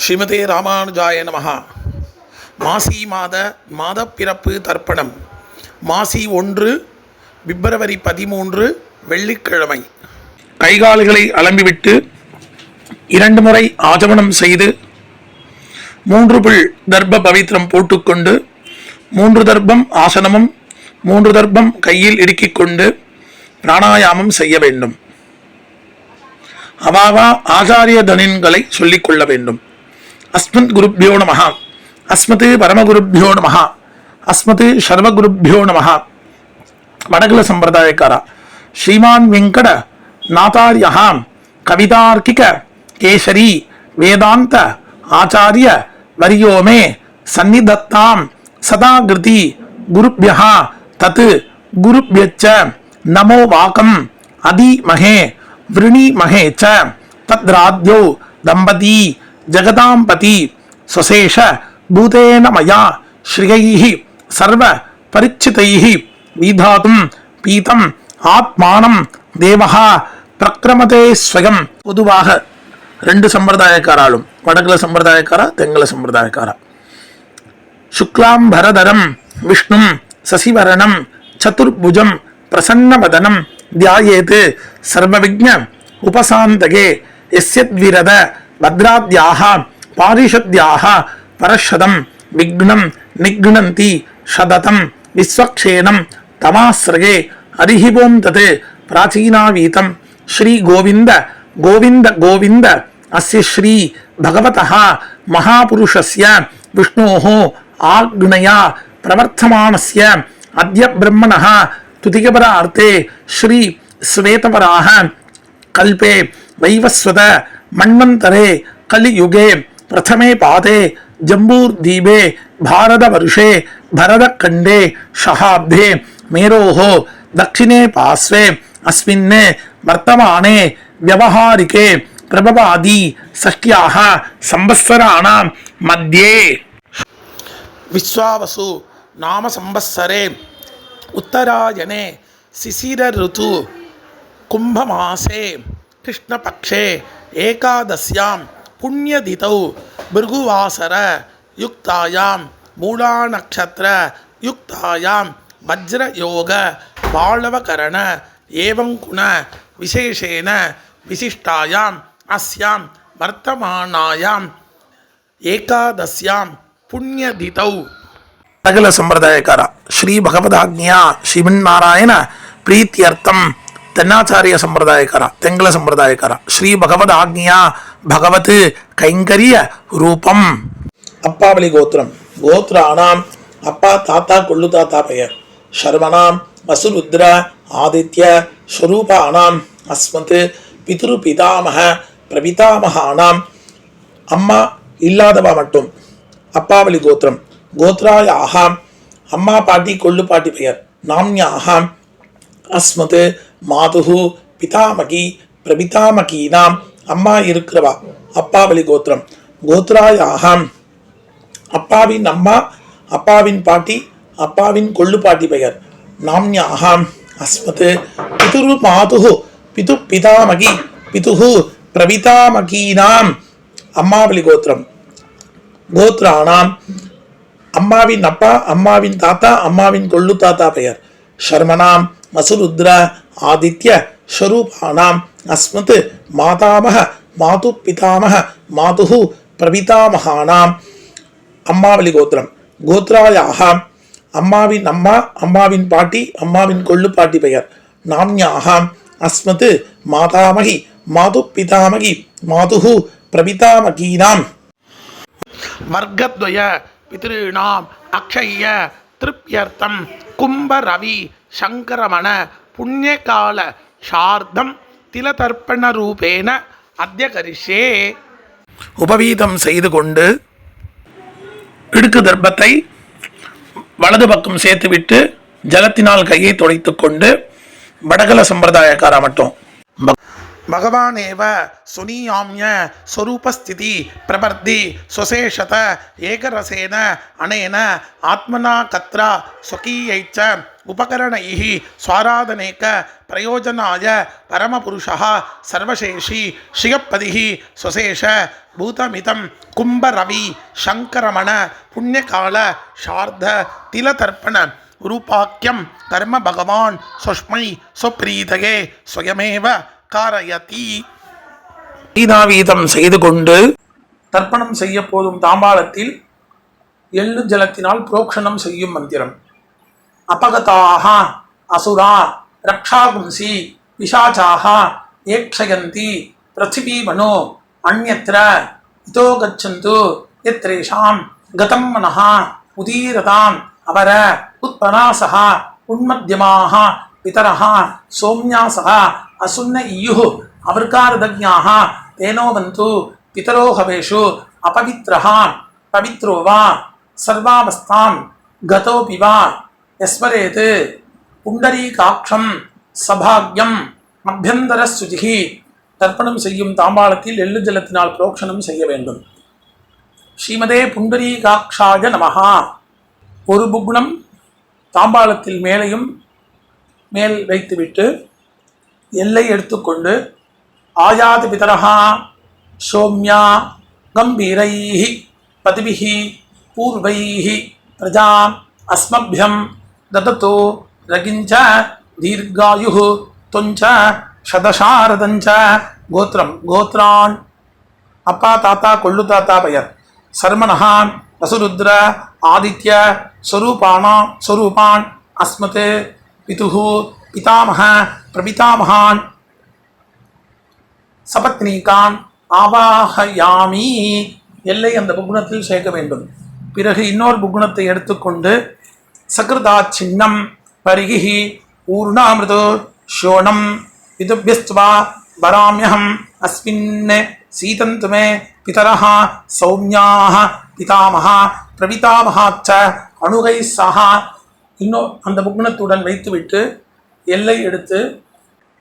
ஸ்ரீமதே ராமானுஜாய நமஹா. மாசி மாத பிறப்பு தர்ப்பணம். மாசி 1 பிப்ரவரி 13 வெள்ளிக்கிழமை. கைகால்களை அலம்பிவிட்டு 2 முறை ஆஜமனம் செய்து 3 புல் தர்ப்ப பவித்திரம் போட்டுக்கொண்டு 3 தர்ப்பம் ஆசனமும் 3 தர்ப்பம் கையில் இடுக்கிக் கொண்டு பிராணாயாமம் செய்ய வேண்டும். அவாவா ஆச்சாரிய தனின்களை சொல்லிக் கொள்ள வேண்டும். அஸ்மத் குருப்யோ நமஹ, அஸ்மத் பரமகுருப்யோ நமஹ, அஸ்மத் சர்வகுருப்யோ நமஹ. வடகுல சம்பிரதாயக்கார ஸ்ரீமான் வெங்கட நாதாரியா கவிதார்க்கிக கேசரி வேதாந்த ஆச்சாரிய வரியோமே சந்நிதத்தாம் சதாகிருதி குருப்யஹ தத் குருப்யச்ச நமோ வாகம் அதிமஹே விருணிமஹே ச தத்ராத்யோ தம்பதி ஜகதாம்பதி சுசேஷ பூதேன மயா ஸ்ரீயைஹி சர்வ பரிச்சிதைஹி விதாதும் பீதம் ஆத்மானம் தேவஹா பிரக்ரமதே ஸ்வயம். பொதுவாக 2 சம்பிரதாயக்காராலும், வடகுல சம்பிரதாயக்காரா தெங்கல சம்பிரதாயக்காரா, சுக்லாம்பரதரம் விஷ்ணும் சசிவரணம் சதுர்புஜம் பிரசன்னவதனம் தியாயேத் சர்வவிக்ஞ உபசாந்தகே யஸ்யத்விரத பத்ராத்யாஹ பாரிஷத்யாஹ பரஷதம் விக்னம் நிக்னந்தி சததம் விஸ்வக்ஷேனம் தமாஸ்ரயே அரிஹிவோம் தத் பிராச்சீனாவீதம் ஸ்ரீ கோவிந்த கோவிந்த கோவிந்த அஸ்ய ஸ்ரீ பகவதः மகாபுருஷஸ்ய விஷ்ணோः ஆக்ஞயா பிரவர்த்தமானஸ்ய அத்ய பிரம்மணः துதிகபரார்த்தே ஸ்ரீ ஸ்வேதவராஹ கல்பே வைவஸ்வத மன்வந்தரே கலியுகே பிரதமே பாதே ஜம்பூர்தீபே பாரதவர்ஷே பரதக்கண்டே ஷஹாப்தே மேரோஹ தக்ஷிணே பாஸ்வே அஸ்மின் வர்த்தமானே வியவஹாரிகே பிரபவாதி ஷஷ்ட்யாஹ சம்பத்சராணாம் மத்யே விஸ்வாவசு நாம சம்பத்சரே உத்தராயணே சிசிர ருது கும்பமாசே கிருஷ்ணபக்ஷே ஏகாதஸ்யாம் புண்ணியதிதௌ பிருகுவாசர யுக்தாயாம் மூலாநக்ஷத்ர யுக்தாயாம் வஜ்ரயோக பாளவகரண ஏவங்குண விசேஷேன விசிஷ்டாயாம் அஸ்யாம் வர்த்தமானாயாம் ஏகாதஸ்யாம் புண்ணியதிதௌ. சகல சம்பிரதாயக்கார ஸ்ரீ பகவதாக்ஞா ஸ்ரீமன்னாராயண பிரீத்தியர்த்தம் தென்னாச்சாரிய சம்பிரதாயக்கார தெங்கல சம்பிரதாயக்கார ஸ்ரீ பகவதாக்ஞா பகவத் கைங்கரிய ரூபம். அப்பாவளி கோத்திரம். கோத்ராணாம் அப்பா தாத்தா கொள்ளு தாத்தா பெயர். சர்வனாம் வசுருத்ர ஆதித்ய ஸ்வரூபானாம் அஸ்மத் பிதுரு பிதாமக பிரபிதாமகானாம். அம்மா இல்லாதவா மட்டும். அப்பாவளி கோத்திரம். கோத்ராயாக அம்மா பாட்டி கொள்ளு பாட்டி பெயர். நாம்யாக அஸ்மத் மாதுஹு பிதாமகி பிரபிதாமகீனாம். அம்மா இருக்கிறவா அப்பாவளி கோத்திரம். கோத்ராயாக அப்பாவின் அம்மா அப்பாவின் பாட்டி அப்பாவின் கொள்ளு பாட்டி பெயர். நாம்யாக அஸ்மத் பிதுரு மாதுஹு பிது பிதாமகி பிதுஹு பிரபிதாமகீனாம். அம்மாவளி கோத்திரம். கோத்ராணாம் அம்மாவின் அப்பா அம்மாவின் தாத்தா அம்மாவின் கொள்ளு தாத்தா பெயர். சர்மனாம் வசுருத்ர ஆதித்ய ஸ்வரூபானாம் அஸ்மத் மாதாமக மாது பிதாமக மாதுஹு பிரபிதாமகானாம். அம்மாவளி கோத்திரம். கோத்ராயாக அம்மாவின் அம்மா அம்மாவின் பாட்டி அம்மாவின் கொள்ளு பாட்டி பெயர். நாம்யாக அஸ்மத் மாதாமகி மாது பிதாமகி மாதுஹு பிரபிதாமகீனாம். வர்க்கத்வய பித்ருணாம் அக்ஷய திருப்யர்த்தம் கும்ப ரவி சங்கரமண புண்ணியகால சார்த்தம் திலதர்ப்பண ரூபேன அத்ய கரிஷ்யே. உபவீதம் செய்து கொண்டு இடுக்கு தர்ப்பத்தை வலது பக்கம் சேர்த்துவிட்டு ஜலத்தினால் கையை துடைத்து கொண்டு வடகல சம்பிரதாயக்காரா மட்டும் भगवानेव सुनीयाम्य स्वरूपस्थिति प्रवर्धि स्वशेषत एकरसेन अनेन आत्मना कत्र स्वकीयैश्च उपकरणैः स्वाराधनेक प्रयोजनाय परमपुरुषः सर्वशेषी श्रियपदिः स्वशेष भूतमितं कुम्भरवि शङ्करमण पुण्यकाल शार्ध तिलतर्पण रूपाख्यं कर्म भगवान् स्वस्मै स्वप्रीतये स्वयमेव காரயதி. கீதாவீதம் செய்து கொண்டு தர்ப்பணம் செய்ய போதும் தாம்பாளத்தில் எள்ளு ஜலத்தினால் புரோக்ஷணம் செய்யும் மந்திரம். அபகதாக அசுரா ரக்ஷாகும்சி பிசாசாக ஏக்ஷயந்தி பிருத்திவி மனோ அந்யத்ர இதோ கச்சந்து யத்ரேஷாம் கதம் மனஹ உதீரதாம் அவர உத்பனாசஹ உன்மத்யமாக பிதரஹ சோம்யாசஹ असुन्न इयुः अवर्कारदज्ञाः तेनो वन्तु पितरो हवेषु अपवित्रः पवित्रो वा सर्वावस्थां गतोऽपि वा यस्मरेत् पुण्डरीकाक्षं सभाग्यम् अभ्यन्तरशुचिः. தர்ப்பணம் செய்யும் தாம்பாளத்தில் எள்ளு ஜலத்தினால் புரோக்ஷணம் செய்ய வேண்டும். ஸ்ரீமதே புண்டரீகாட்சாய நமஹா. ஒரு புக்னம் தாம்பாளத்தில் மேலையும் மேல் வைத்துவிட்டு எல்லை எடுத்துக்கொண்டு ஆயாத பிதரஹா சோம்யா கம்பீரைஹி பதிபிஹி பூர்வைஹி பிரஜாம் அஸ்மப்யம் தததோ ரகிஞ்ச தீர்காயுஹு தொஞ்ச சதசாரதஞ்ச. கோத்திரம் கோத்ரான் அப்பா தாத்தா கொள்ளு தாத்தா பெயர். சர்மனஹா வசுருத்ர ஆதித்ய ஸ்வரூபான் அஸ்மத் பிதுஹு பிதாமஹ பிரபிதாமகான் சபத்னீகான் ஆவாஹயாமி. எல்லை அந்த புகுணத்தில் சேர்க்க வேண்டும். பிறகு இன்னொரு புகுணத்தை எடுத்துக்கொண்டு சகிருதா சின்னம் பரிகி ஊர்ணாமிருதோ ஷோணம் விதுபியஸ்துவா வராமியகம் அஸ்மின் சீதந்துமே பிதரஹ சௌமியாக பிதாமஹா பிரபிதாமகாச்ச அணுகை சஹா. இன்னும் அந்த புகுணத்துடன் வைத்துவிட்டு எல்லை எடுத்து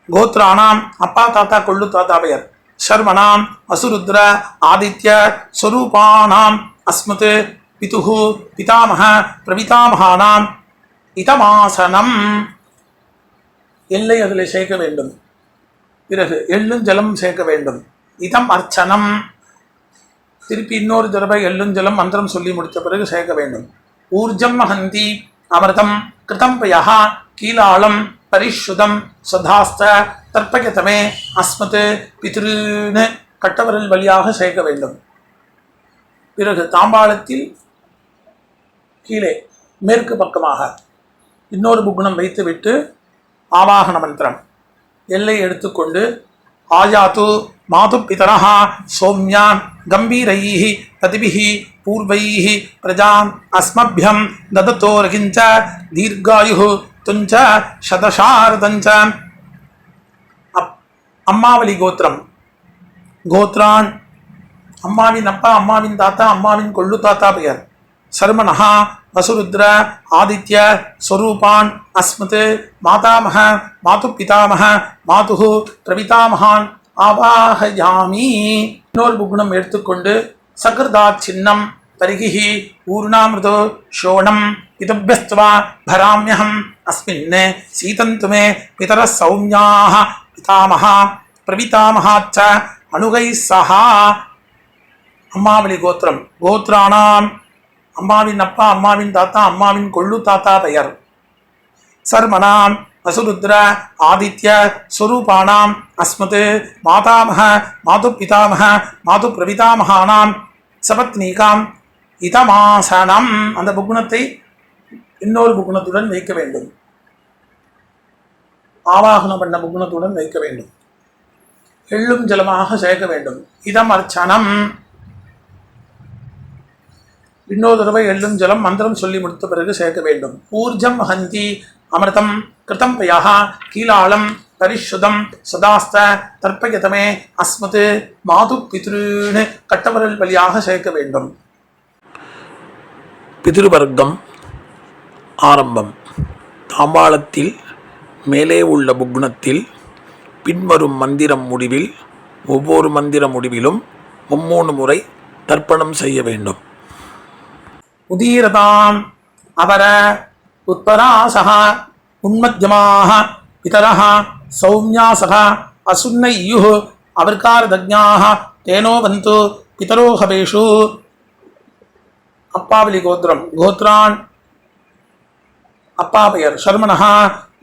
கோத்ரானாம் அப்பா தாத்தா கொள்ளு தாத்தா பெயர். சர்மனாம் அசுருத்ர ஆதித்ய ஸ்வரூபானாம் அஸ்மத் பிதுஹு பிதாமஹ பிரபிதாமகானாம் இதமாசனம். எல்லை அதில் சேர்க்க வேண்டும். பிறகு எள்ளும் ஜலம் சேர்க்க வேண்டும். இதம் அர்ச்சனம். திருப்பி இன்னொரு தடவை எள்ளும் ஜலம் மந்திரம் சொல்லி முடித்த பிறகு சேர்க்க வேண்டும். ஊர்ஜம் மகந்தி அமிர்தம் கிருதம் பயா கீலாளம் பரிஷுதம் சதாஸ்த தர்ப்பகதமே அஸ்மத் பித்ருன்னு கட்டவரல் வழியாக சேர்க்க வேண்டும். பிறகு தாம்பாளத்தில் கீழே மேற்கு பக்கமாக இன்னொரு புகுணம் வைத்துவிட்டு ஆவாகன மந்திரம் எல்லை எடுத்துக்கொண்டு ஆயாத்து மாது பிதரஹா சோம்யான் கம்பீரைஹி பதிபிஹி பூர்வைஹி பிரஜாம் அஸ்மப்யம் தததோ ரகிஞ்ச தீர்காயுஹு துஞ்ச சதசாரதஞ்ச. அம்மாவளி கோத்திரம் கோத்ரான் அம்மாவின் அப்பா அம்மாவின் தாத்தா அம்மாவின் கொள்ளு தாத்தா பெயர். சர்மனஹா வசுருத்ர ஆதித்ய ஸ்வரூபான் அஸ்மத் மாதாமஹ மாது பிதாமஹ மாதுஹு பிரபிதாமகான் ஆவாஹயாமி. இன்னொரு புகுணம் எடுத்துக்கொண்டு சகிருதா சின்னம் பரிகி ஊர்ணாமிருதோ ஷோணம் இதபியஸ்துவா பராமியகம் அஸ்மின் சீதந்துமே பிதர சௌமியாக பிதாமஹா பிரபிதாமகாச்ச அணுகை சஹா. அம்மாவளி கோத்திரம் கோத்ரானாம் அம்மாவின் அப்பா அம்மாவின் தாத்தா அம்மாவின் கொள்ளு தாத்தா பெயர். சர்மனாம் வசுருத்ர ஆதித்ய ஸ்வரூபானாம் அஸ்மத் மாதாமஹ மாது பிதாமஹ மாது பிரபிதாமகானாம் சபத்னீகாம் இதமாசனம். அந்த புகுணத்தை இன்னொரு புகுணத்துடன் வைக்க வேண்டும். ஆவாகனம் பண்ண புகுணத்துடன் வைக்க வேண்டும். எள்ளும் ஜலமாக சேர்க்க வேண்டும். இதம் அர்ச்சனம். இன்னொரு தடவை எள்ளும் ஜலம் மந்திரம் சொல்லி முடித்த பிறகு சேர்க்க வேண்டும். ஊர்ஜம் ஹந்தி அமிர்தம் கிருதம் பயா கீலாளம் பரிஷுதம் சதாஸ்த தர்ப்பயதமே அஸ்மத் மாது பித்ருன்னு கட்டவரல் வழியாக சேர்க்க வேண்டும். பிதிருவர்க்கம் ஆரம்பம். தாம்பாளத்தில் மேலே உள்ள புக்னத்தில் பின்வரும் மந்திரம் முடிவில் ஒவ்வொரு மந்திர முடிவிலும் 3 முறை தர்ப்பணம் செய்ய வேண்டும். உதீரதாம் அவர உத்பராசக உன்மத்யமாக பிதரஹ சௌம்யாசக அசுன்னையுः அவர்காரதஜ்ஞாः தேனோ வந்து பிதரோஹவேஷு. அப்பாவலி கோத்திரம். கோத்ரான் அப்பா பெயர் சர்மணः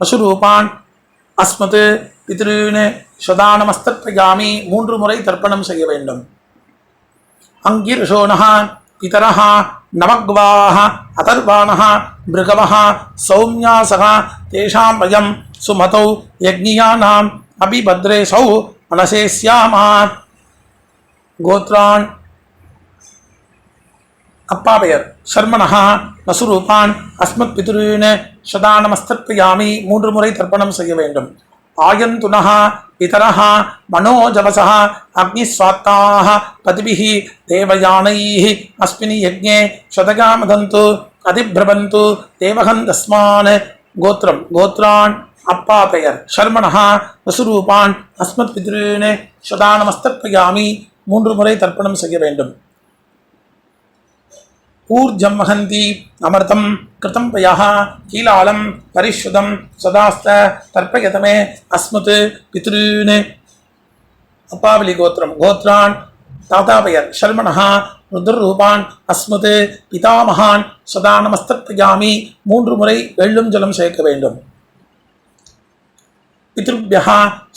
பசுரூபான் அஸ்மத் பித்ருன் சதானமஸ்தர்ப்பயாமி 3 முறை தர்ப்பணம் செய்ய வேண்டும். அங்கிர்ஷோணः பிதரஹ நவக்வாः அதர்வாணः மிருகவः சௌம்யாசக தேஷாம் வயம் சுமதௌ யக்ஞியானாம் அபிபத்ரேசௌ மனசேஸ்யாமா. கோத்ரான் அப்பா பெயர் சர்மணः நசுரூபான் அஸ்மத் பிதுருன் சதானமஸ்தர்ப்பயாமி 3 முறை தர்ப்பணம் செய்ய வேண்டும். ஆயந்துனः பிதரஹ மனோஜவசः அக்னிஸ்வாத்தாः பதிபிः தேவயானைः அஸ்மினி யஜ்ஞே சதகாமதந்து அதிப்ரபந்து தேவகந்தஸ்மான். கோத்திரம். கோத்ரான் அப்பா பெயர் சர்மணः நசுரூபான் அஸ்மத் பிதுருன் சதானமஸ்தர்ப்பயாமி 3 முறை தர்ப்பணம் செய்ய வேண்டும். ஊர்ஜம் வஹந்தி அமிர்தம் கிருதம் பயः கீலாலம் பரிஷுதம் சதாஸ்த தர்ப்பயதமே அஸ்மத் பித்ருன். அப்பாவலி கோத்திரம். கோத்ரான் தாத்தா பெயர் சர்மணः ருத்ரரூபான் அஸ்மத் பிதாமகான் சதானமஸ்தர்ப்பயாமி 3 முறை வெள்ளும் ஜலம் சேர்க்க வேண்டும். பித்ருभ्यः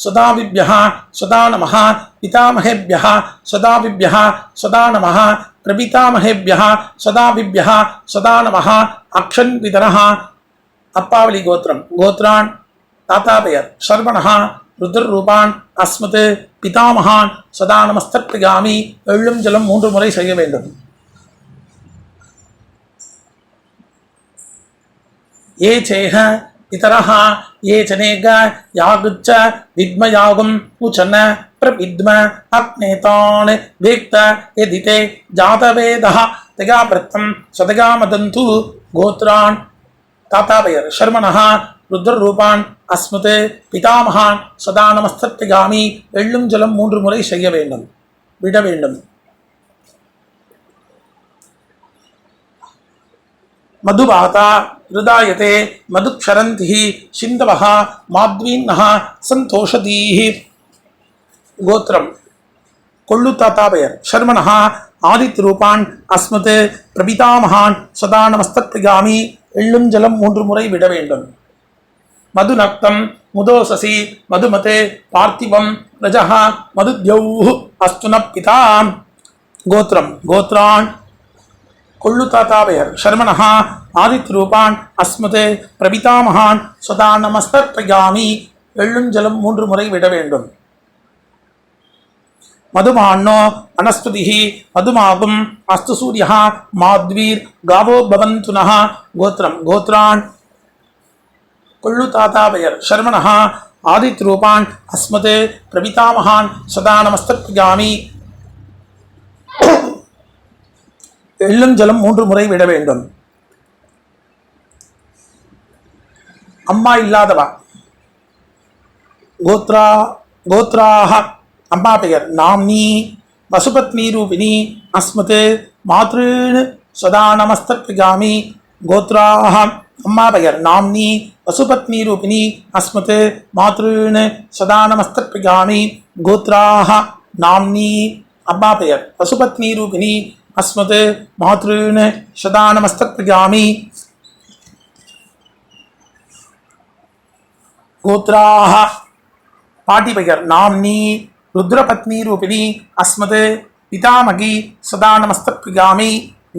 சதாவிभ्यः சதா நமः பிதாமகேभ्यः சதாவிभ्यः சதா நமः பிரபிதாமகேभ्यः சதாவிभ्यः சதா நமः அக்ஷன் பிதரः. அப்பாவலி கோத்திரம். கோத்ரான் தாத்தா பெயர் சர்வணः ருத்ரரூபான் அஸ்மத் பிதாமகான் சதானமஸ்தர்ப்பயாமி வெள்ளும் ஜலம் 3 முறை செய்ய வேண்டும். ஏ சேஹ பிதரஹ ஏ சனேக யாகுச்ச வித்மயாகும் உச்சன பிரவித்ம அக்னேதான் வேக்த எதிதே ஜாதவேதஹ தகாபிரத்தம் சதகாமதந்து. கோத்ரான் தாத்தா பெயர் சர்மணः ருத்ரரூபான் அஸ்மத் பிதாமகான் சதானமஸ்தர்ப்பயாமி வெள்ளும் ஜலம் 3 முறை செய்ய வேண்டும். விட வேண்டும். மதுபாதா ஹிருதாயதே மதுக்ஷரந்திः சிந்தவः மாத்வீன்னः சந்தோஷதீः. கோத்திரம். கொள்ளு தாத்தா பெயர் சர்மணः ஆதித்யரூபான் அஸ்மத் பிரபிதாமகான் சதானமஸ்தர்ப்பயாமி வெள்ளும் ஜலம் 3 முறை விட வேண்டும். மதுநக்தம் முதோசசி மதுமதே பார்த்திவம் ரஜः மதுத்யௌः அஸ்துன பிதா. கோத்திரம். கோத்ரான் கொள்ளு தாத்தா பெயர் சர்மணः ஆதித்யரூபான் அஸ்மத் பிரபிதாமகான் சதானமஸ்தர்ப்பயாமி வெள்ளும் ஜலம் 3 முறை விட வேண்டும். மதுமான்னோ வனஸ்பதிः மதுமாகும் அஸ்து சூரியः மாத்வீர் காவோ பவந்துனः. கோத்திரம். கோத்ரான் கொள்ளு தாத்தா பெயர் சர்மணः ஆதித்யரூபான் அஸ்மத் பிரபிதாமகான் சதானமஸ்தர்ப்பயாமி வெள்ளும் ஜலம் 3 முறை விட வேண்டும். அம்மா இல்லாதவா. கோத்ராஹ அம்மா பெயர் நாம்னி வசுபத்னி ரூபிணி அஸ்மத் மாத்ருன் சதானமஸ்தர்ப்பயாமி. கோத்ராஹ அம்மா பெயர் நாம்னி வசுபத்னி ரூபிணி அஸ்மத் மாத்ருன் சதானமஸ்தர்ப்பயாமி. கோத்ராஹ நாம்னி அம்மா பெயர் வசுபத்னி ரூபிணி அஸ்மத் மாத்ருன் சதானமஸ்தர்ப்பயாமி. கோத்ராஹ பாட்டி பெயர் நாம்னி ருத்ரபத்னி ரூபிணி அஸ்மத் பிதாமகி சதானமஸ்தர்ப்பயாமி.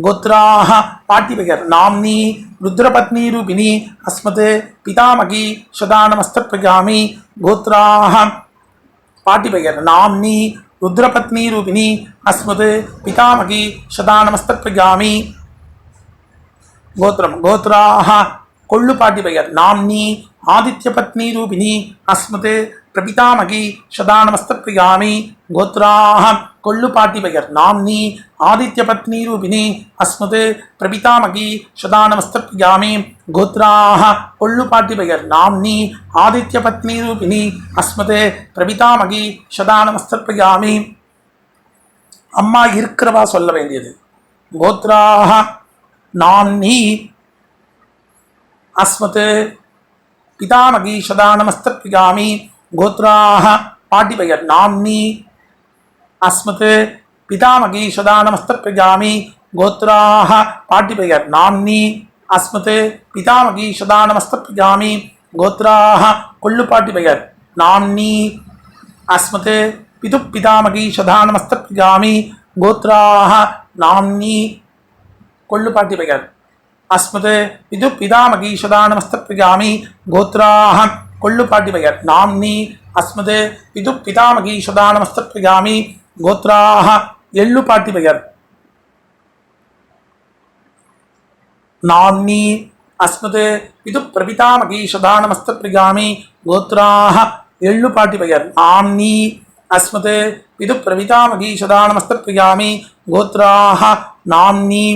கோத்ராஹ பாட்டி பெயர் நாம்னி ருத்ரபத்னி ரூபிணி அஸ்மத் பிதாமகி சதானமஸ்தர்ப்பயாமி. கோத்ராஹ பாட்டி பெயர் நாம்னி ருத்ரபத்னி ரூபிணி அஸ்மத் பிதாமகி சதானமஸ்தர்ப்பயாமி. கோத்திரம். கோத்ராஹ கொள்ளு பாட்டி பெயர் நாம்னி ஆதித்யபத்னி ரூபிணி அஸ்மத் பிரபிதாமகி சதா நமஸ்தப்ரியாமி கோத்ராஹ கொள்ளுப்பாட்டி பெயர் நாம்னி ஆதித்ய பத்னி ரூபிணி அஸ்மது பிரபிதாமகி சதா நமஸ்தப்ரியாமி கோத்ராஹ கொள்ளுப்பாட்டி பெயர் நாம்னி ஆதித்ய பத்னி ரூபிணி அஸ்மது பிரபிதாமகி சதா நமஸ்தப்ரியாமி. அம்மா இருக்கிறவா சொல்ல வேண்டியது. கோத்ராஹ நாம்னி அஸ்மத் பிதாமகி சதா நமஸ்தப்ரியாமி கோத்ராஹ பாட்டி பெயர் நாம்னி அஸ்மத் பிதாமகி சதா நமஸ்தப்ரியாமி கோத்ராஹ பாட்டி பெயர் நாம்னி அஸ்மத் பிதாமகி சதா நமஸ்தப்ரியாமி கோத்ராஹ கொள்ளுப்பாட்டி பெயர் நாம்னி அஸ்மத் பிது பிதாமகி சதா நமஸ்தப்ரியாமி கோத்ராஹ நாம்னி கொள்ளுப்பாட்டி பெயர் அஸ்மத் பிது பிதாமகி சதா நமஸ்தப்ரியாமி கோத்ராஹ கொள்ளுப்பாட்டி பெயர் நாம்னி அஸ்மத் பிது பிதாமகி சதா நமஸ்தப்ரியாமி கோத்ராஹ எள்ளுப்பாட்டி பெயர் நாம்னி அஸ்மத் பிது பிரபிதாமகி சதா நமஸ்தப்ரியாமி கோத்ராஹ எள்ளுப்பாட்டி பெயர் நாம்னி அஸ்மத் பிது பிரபிதாமகி சதா நமஸ்தப்ரியாமி கோத்ராஹ நாம்னி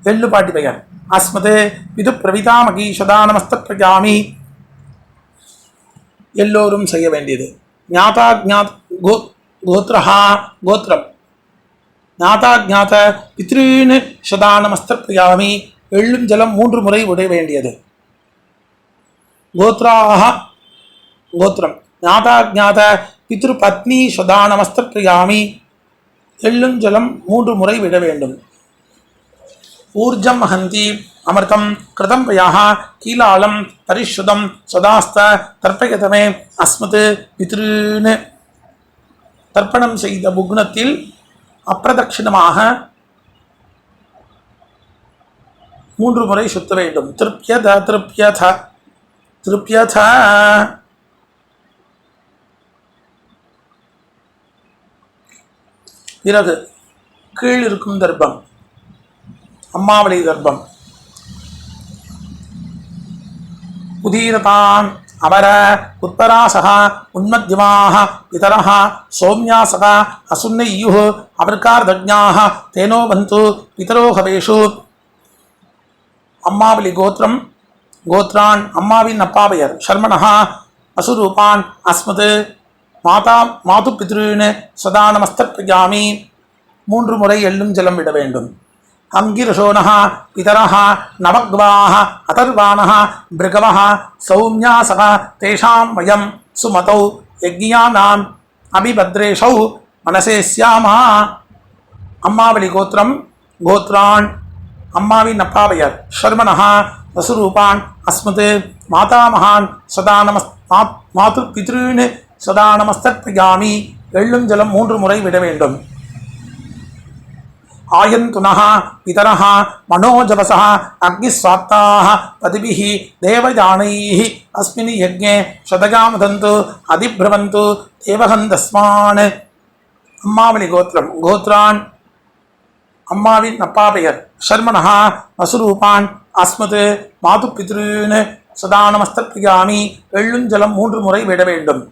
எள்ளுப்பாட்டி பெயர் அஸ்மத் பிது பிரபிதாமகி சதா நமஸ்தப்ரியாமி. எல்லோரும் செய்ய வேண்டியது. ஞாதா ஜாத் கோத்ரஹா கோத்ரம் ஞாதா ஜாத பித்ருன்னு சதா நமஸ்தப்ரியாமி எள்ளும் ஜலம் 3 முறை விட வேண்டியது. கோத்ராஹ கோத்ரம் ஞாதா ஜாத பித்ரு பத்னி சதா நமஸ்தப்ரியாமி எள்ளும் ஜலம் 3 முறை விட வேண்டும். ஊர்ஜம் ஹந்தி அமிர்தம் கிருதம் பயாஹ கீலாலம் பரிசுதம் சதாஸ்த தர்ப்பயதமே அஸ்மத் பித்ருன்னு தர்ப்பணம் செய்த புக்னத்தில் அப்பிரதட்சிணமாக 3 முறை சுத்த வேண்டும். திருப்யத திருப்யத திருப்யத. பிறகு கீழ் இருக்கும் தர்ப்பம் அம்மாவளி தர்ப்பம். உதீரதான் அமர உத்தராசக உன்மத்யமாக பிதரஹ சௌமியாசக அசுன்னையுः அபர்கார்தஜ்ஞாः தேனோ பந்து பிதரோ ஹவேஷு. அம்மாவளி கோத்திரம் கோத்ரான் அம்மாவின் அப்பா பெயர் சர்மணஹ அசுரூபான் அஸ்மத் மாதா மாது பித்ருன்னு சதா நமஸ்தப்ரியாமி 3 முறை எள்ளும் ஜலம் விட வேண்டும். அங்கிரசோனஹ பிதரஹ நவக்வாஹ அதர்வாணஹ பிருகவஹ சௌம்யாசக தேஷாம் வயம் சுமதௌ யக்ஞானாம் அபிபத்ரேஷௌ மனசே ஸ்யாமா. அம்மாவளி கோத்திரம் கோத்ரான் அம்மாவின் அப்பா பெயர் ஷர்மணஹ வசுரூபான் அஸ்மத் மாதாமகான் சதா மாது பித்ருன்னு சதா நமஸ்தப்ரியாமி எள்ளும் ஜலம் 3 முறை விட வேண்டும். ஆயந்துனஹ பிதரஹ மனோஜவசஹ அக்னிஸ்வாத்தாஹ பதிபிஹ தேவயானைஹ அஸ்மின் யஜ்ஞே சதகாமதந்து அதிப்ரவந்து தேவகந்தஸ்மான். அம்மாவளி கோத்திரம் கோத்ரான் அம்மாவின் அப்பா பெயர் ஷர்மணஹ வசுரூபான் அஸ்மத் மாது பித்ருன்னு சதா நமஸ்தப்ரியாமி எள்ளும் ஜலம் 3 முறை விட வேண்டும்.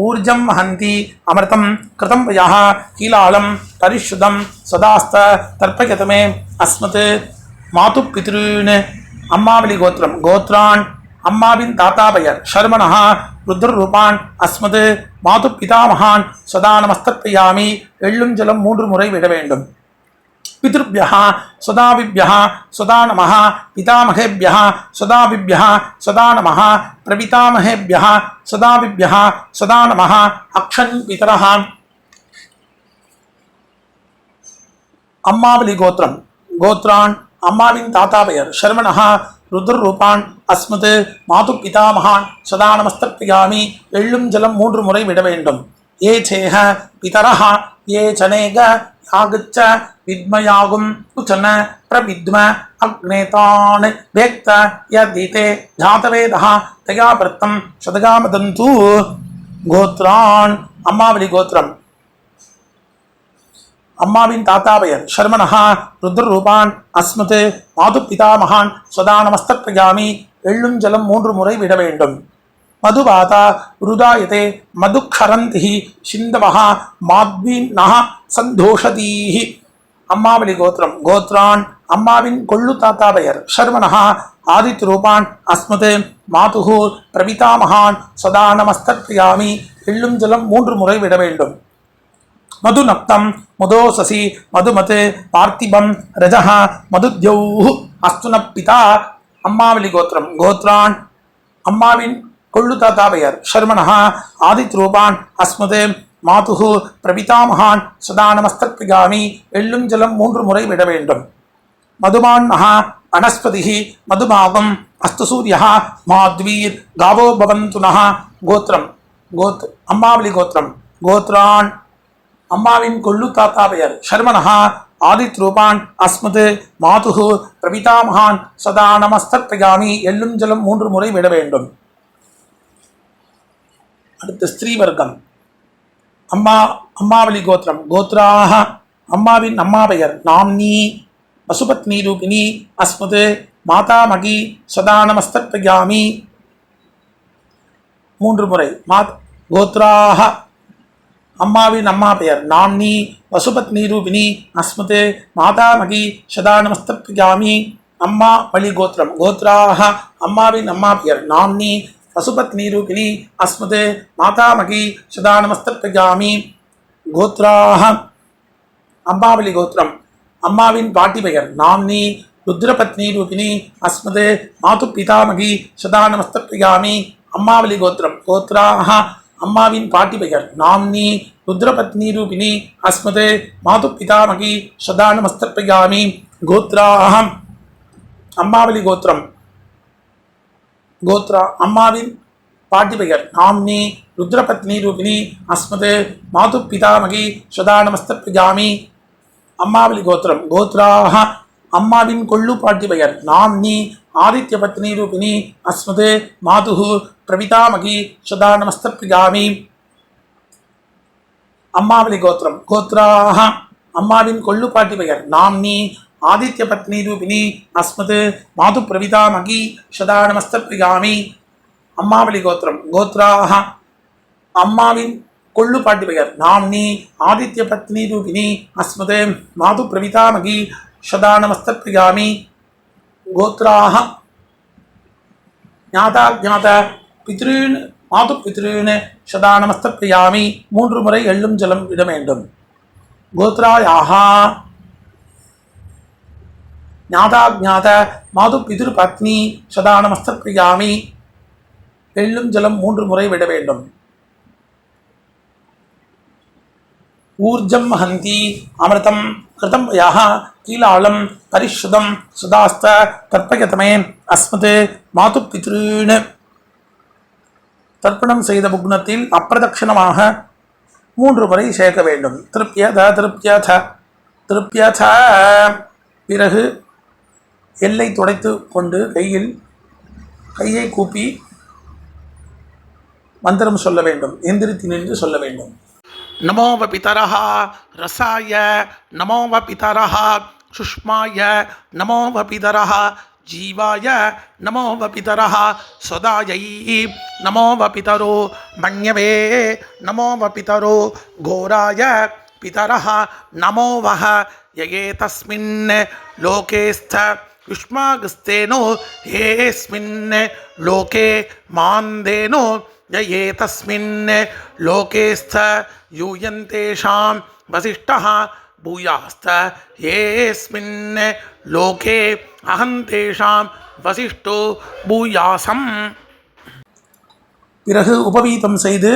ஊர்ஜம் ஹந்தி அமிர்தம் கிருதம் பயாஹ கீலாலம் பரிசுதம் சதாஸ்த தர்ப்பயதமே அஸ்மத் மாது பித்ருன்னு. அம்மாவளி கோத்திரம் கோத்ரான் அம்மாவின் தாத்தா பெயர் ஷர்மணஹ ருத்ரரூபான் அஸ்மத் மாது பிதாமகான் சதா நமஸ்தப்ரியாமி எள்ளும் ஜலம் 3 முறை விட வேண்டும். பித்ருப்யஹ சதாவிப்யஹ சதா நமஹ பிதாமகேப்யஹ சதாவிப்யஹ சதா நமஹ பிரபிதாமகேப்யஹ சதாவிப்யஹ சதா நமஹ அக்ஷன் பிதரஹ. அம்மாவளி கோத்திரம் கோத்ரான் அம்மாவின் தாத்தா பெயர் ஷர்மணஹ ருத்ரரூபான் அஸ்மத் மாது பிதாமகான் சதா நமஸ்தப்ரியாமி எள்ளும் ஜலம் 3 முறை விட வேண்டும். ஏ சேஹ பிதரஹ ஏ சனேக யாகச்ச வித்மயாகும் உச்சன பிரவித்ம அக்னேதான் வேக்த யதீதே ஜாதவேதஹ தயா பிரத்தம் சதகாமதந்து. கோத்ரான் அம்மாவளி கோத்திரம் அம்மாவின் தாத்தா பெயர் ஷர்மணஹ ருத்ரரூபான் அஸ்மத் மாது பிதாமகான் சதா நமஸ்தப்ரியாமி எள்ளும் ஜலம் 3 முறை விட வேண்டும். மதுபாதா ருதாயதே மதுக்ஷரந்தி சிந்தவஹ மாத்வீன்னஹ சந்தோஷதீஹி. அம்மாவளி கோத்திரம். கோத்ரான் அம்மாவின் கொள்ளு தாத்தா பெயர் ஷர்வணஹா ஆதித்ய ரூபான் அஸ்மது மாதுஹு பிரபிதாமகான் சதா நமஸ்தர்ப்பயாமி. எள்ளும் ஜலம் 3 முறை விட வேண்டும். மதுநக்தம் மதோசசி மதுமது பார்த்திபம் ரஜஹ மதுத்யௌஹு அஸ்துன பிதா. அம்மாவளி கோத்திரம். கோத்ரான் அம்மாவின் கொள்ளு தாத்தா பெயர் ஷர்மணஹா ஆதித்ய ரூபான் அஸ்மது மாதுஹு பிரபிதாமகான் சதா நமஸ்தர்ப்பயாமி. எள்ளும் ஜலம் 3 முறை விட வேண்டும். மதுமான்னஹா வனஸ்பதிஹி மதுமாகம் அஸ்து சூரியஹ மாத்வீர் காவோ பவந்துனஹ. கோத்திரம். அம்மாவளி கோத்திரம். கோத்ரான் அம்மாவின் கொள்ளு தாத்தா பெயர் ஷர்மணஹா ஆதித்ய ரூபான் அஸ்மது மாதுஹு பிரபிதாமகான் சதா நமஸ்தர்ப்பயாமி. எள்ளும் ஜலம் 3 முறை விட வேண்டும். அடுத்து ஸ்திரீ வர்க்கம். அம்மாவளி கோத்திரம். கோத்ராஹ அம்மாவின் அம்மா பெயர் நாம்னி வசுபத்னி ரூபிணி அஸ்மது மாதாமகி சதா நமஸ்தர்ப்பயாமி. 3 முறை. கோத்ராஹ அம்மாவின் அம்மா பெயர் நாம்னி வசுபத்னி ரூபிணி அஸ்மது மாதாமகி சதா நமஸ்தர்ப்பயாமி. அம்மா வழி கோத்திரம். கோத்ராஹ அம்மாவின் அம்மா பெயர் நாம்னி வசுபத்னி ரூபிணி அஸ்மது மாதாமகி சதா நமஸ்தர்ப்பயாமி. கோத்ராஹ அம்மாவளி கோத்திரம். அம்மாவின் பாட்டி பெயர் நாம்னி ருத்ரபத்னி ரூபிணி அஸ்மது மாது பிதாமகி சதா நமஸ்தர்ப்பயாமி. அம்மாவளி கோத்திரம். கோத்ராஹ அம்மாவின் பாட்டி பெயர் நாம்னி ருத்ரபத்னி ரூபிணி அஸ்மது மாது பிதாமகி சதா நமஸ்தர்ப்பயாமி. கோத்ராஹ அம்மாவளி கோத்திரம். அம்மாவின் பாட்டி பெயர் நாம்னி ருத்ரபத்னி ரூபிணி அஸ்மது மாது பிதாமகி சதா நமஸ்தர்ப்பயாமி. அம்மாவளி கோத்திரம். கோத்ராஹ அம்மாவின் கொள்ளு பாட்டி பெயர் நாம்னி ஆதித்ய பத்னி ரூபிணி அஸ்மது மாதுஹு பிரபிதாமகி சதா நமஸ்தர்ப்பயாமி. அம்மாவளி கோத்திரம். கோத்ராஹ அம்மாவின் கொள்ளு பாட்டி பெயர் நாம்னி ஆதித்ய பத்னி ரூபிணி அஸ்மது மாது பிரபிதாமகி சதா நமஸ்தர்ப்பயாமி. அம்மாவளி கோத்திரம். கோத்ராஹ அம்மாவின் கொள்ளு பாட்டி பெயர் நாம்னி ஆதித்ய பத்னி ரூபிணி அஸ்மது மாது பிரபிதாமகி சதா நமஸ்தர்ப்பயாமி. கோத்ராஹ ஞாதா பித்ருன் மாது பித்ருன் சதா நமஸ்தர்ப்பயாமி. 3 முறை எள்ளும் ஜலம் விட வேண்டும். கோத்ராயாஹ ஞாதா மாது பிதுர் பத்னி சதா நமஸ்தர்ப்பயாமி. எள்ளும் ஜலம் 3 முறை விட வேண்டும். ஊர்ஜம் ஹந்தி அமிர்தம் கிருதம் யஹ கீலாளம் பரிஷுதம் சுதாஸ்த தர்ப்பயதமே அஸ்மது மாது பித்ருன். தர்ப்பணம் செய்த புக்னத்தில் அப்பிரதட்சணமாக 3 முறை சேர்க்க வேண்டும். திருப்யத. பிறகு எல்லை துடைத்து கொண்டு கையை கூப்பி மந்திரம் சொல்ல வேண்டும். எந்திரித்து நின்று சொல்ல வேண்டும். நமோ வபிதரஹ ரசாய நமோ வபிதரஹ சுஷ்மாய நமோ வபிதரஹ ஜீவாய நமோ வபிதரஹ சதாயை நமோ வபிதரோ மன்யவே நமோ வபிதரோ கோராய பிதரஹ நமோ வஹ யயே தஸ்மின் லோகேஸ்த யுஷ்மாகஸ்தேனோ ஏஸ்மின் லோகே மாந்தேனோ யயே தஸ்மின் லோகேஸ்த யூயந்தேஷாம் வசிஷ்டஹ பூயாஸ்த ஏஸ்மின் லோகே அகந்தேஷாம் வசிஷ்டோ பூயாசம். பிறகு உபவீதம் செய்து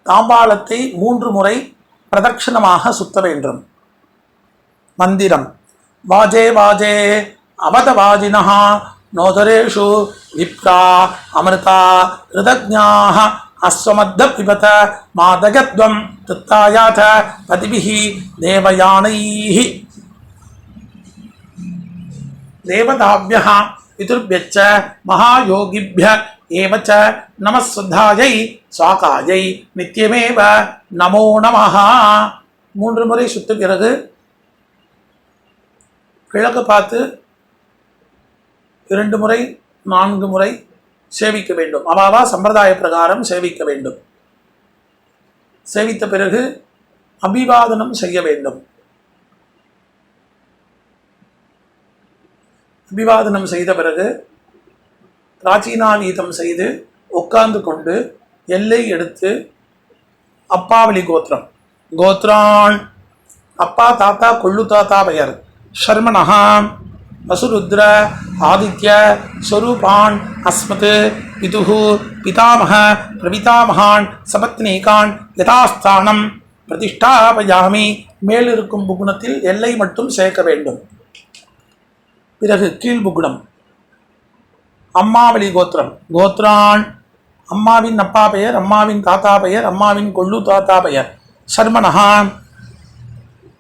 தாம்பாளத்தை 3 முறை பிரதட்சணமாக சுத்த வேண்டும். மந்திரம். வாஜே வாஜே அவதவாஜினஹ நோதரேஷு விப்ரா அமிர்தா ரிதஜ்ஞாஹ அஸ்வமத்த பிபத மாதகத்வம் தத்தாயாத பதிபிஹி தேவயானைஹி. தேவதாப்யஹ பிதுர்ப்யச்ச மகாயோகிப்ய ஏவச்ச நமஸ்வத்தாயை ஸ்வாகாயை நித்யமேவ நமோ நமஹ. 3 முறை சுத்த பிறகு கிழக்கு பார்த்து 2 முறை 4 முறை சேவிக்க வேண்டும். அவாவா சம்பிரதாய பிரகாரம் சேவிக்க வேண்டும். சேவித்த பிறகு அபிவாதனம் செய்ய வேண்டும். அபிவாதனம் செய்த பிறகு பிராச்சீனாவீதம் செய்து உட்கார்ந்து கொண்டு எல்லை எடுத்து அப்பாவளி கோத்திரம், கோத்ரான் அப்பா தாத்தா கொள்ளு தாத்தா பெயர் ஷர்மணஹா வசுருத்ர ஆதித்ய ஸ்வரூபான் அஸ்மத் பிதுஹு பிதாமக பிரபிதாமகான் சபத்னீகான் யதாஸ்தானம் பிரதிஷ்டாபயாமி. மேலிருக்கும் புகுணத்தில் எல்லை மட்டும் சேர்க்க வேண்டும். பிறகு கீழ் புகுணம் அம்மாவளி கோத்திரம், கோத்ரான் அம்மாவின் அப்பா பெயர், அம்மாவின் தாத்தா பெயர், அம்மாவின் கொள்ளு தாத்தா பெயர் சர்மணஹா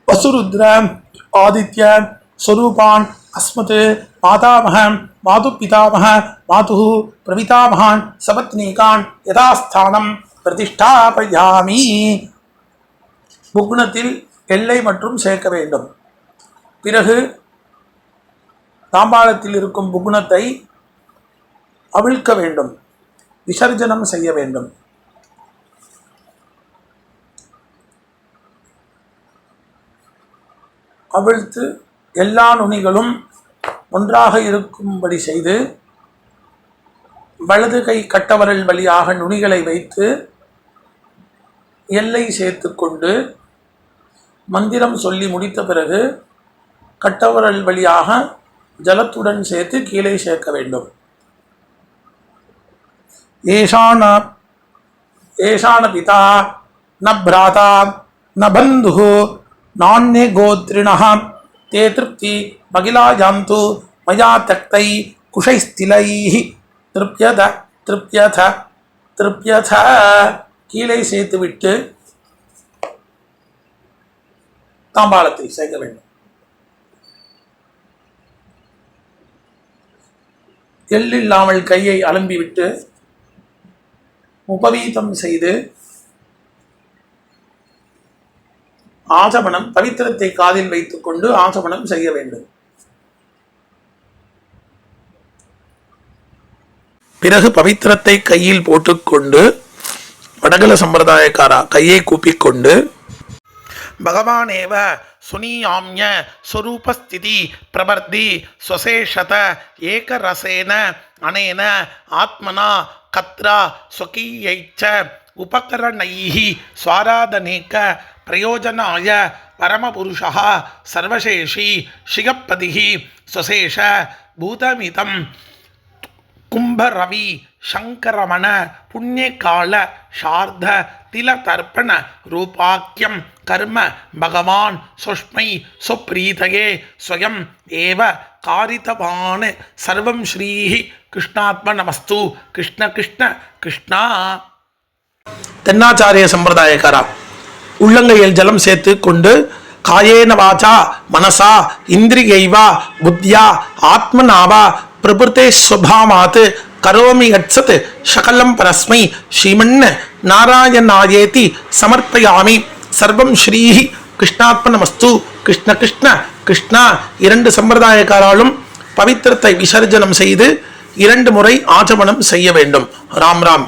வசுருத்ர ஆதித்ய ஸ்வரூபான் அஸ்மத் மாதாமக மாது பிதாமக மாது பிரபிதாமகான் சபத்னீகான் யதாஸ்தானம் பிரதிஷ்டாபயாமி. புக்னத்தில் எல்லை மற்றும் சேர்க்க வேண்டும். பிறகு தாம்பாளத்தில் இருக்கும் புக்னத்தை அவிழ்க்க வேண்டும், விசர்ஜனம் செய்ய வேண்டும். அவிழ்த்து எல்லா நுனிகளும் ஒன்றாக இருக்கும்படி செய்து வலது கை கட்டவரல் வழியாக நுனிகளை வைத்து எல்லை சேர்த்து கொண்டு மந்திரம் சொல்லி முடித்த பிறகு கட்டவரல் வழியாக ஜலத்துடன் சேர்த்து கீழே சேர்க்க வேண்டும். ஏஷான பிதா ந பிராதா ந பந்து நான்யே கோத்ரிணः தே திருப்தி மகிழாயாந்து மயா தக்தை குஷைஸ்திலைः திருப்யத திருப்யத திருப்யத. கீழே சேர்த்துவிட்டு தாம்பாளத்தை சேர்க்க வேண்டும். எள்ளில்லாமல் கையை அலம்பிவிட்டு உபவீதம் செய்து ஆசமனம் பவித்திரத்தை காதில் வைத்துக் கொண்டு ஆசமனம் செய்ய வேண்டும். பிறகு பவித்திரத்தை கையில் போட்டுக்கொண்டு வடகல சம்பிரதாயக்காரா கையை கூப்பிக்கொண்டு பகவானேவ சுனியாம்ய ஸ்வரூபஸ்திதி பிரவர்த்தி ஸ்வசேஷத ஏகரசேன அனேன ஆத்மனா கத்ரா ஸ்வகீயைச்ச உபகரணைஹி ஸ்வாராதனேக பிரயோஜனாய பரமபுருஷः சர்வசேஷி சிகப்பதிஹி ஸ்வசேஷ பூதமிதம் கும்பரவி சங்கரமண புண்ணியகால சார்த திலதர்ப்பண ரூபாக்கியம் கர்ம பகவான் சுஷ்மை சுப்ரீதயே ஸ்வயம் ஏவ காரிதவான் சர்வம் ஸ்ரீஹி கிருஷ்ணாத்மநமஸ்து. கிருஷ்ண கிருஷ்ண கிருஷ்ணா. தென்னாச்சாரிய சம்பிரதாயக்காரா உள்ளங்கையில் ஜலம் சேர்த்து கொண்டு காயேன வாச்சா மனசா இந்திரியைவா புத்தியா ஆத்மனாவா பிரபுத்தே ஸ்வபாவாத் கரோமி யத்சத் சகலம் பரஸ்மை ஸ்ரீமன் நாராயணாயேதி சமர்ப்பயாமி. சர்வம் ஸ்ரீஹி கிருஷ்ணாத்மநமஸ்து. கிருஷ்ண கிருஷ்ண கிருஷ்ணா. இரண்டு சம்பிரதாயக்காராலும் பவித்திரத்தை விசர்ஜனம் செய்து 2 முறை ஆச்சமனம் செய்ய வேண்டும். ராம் ராம்.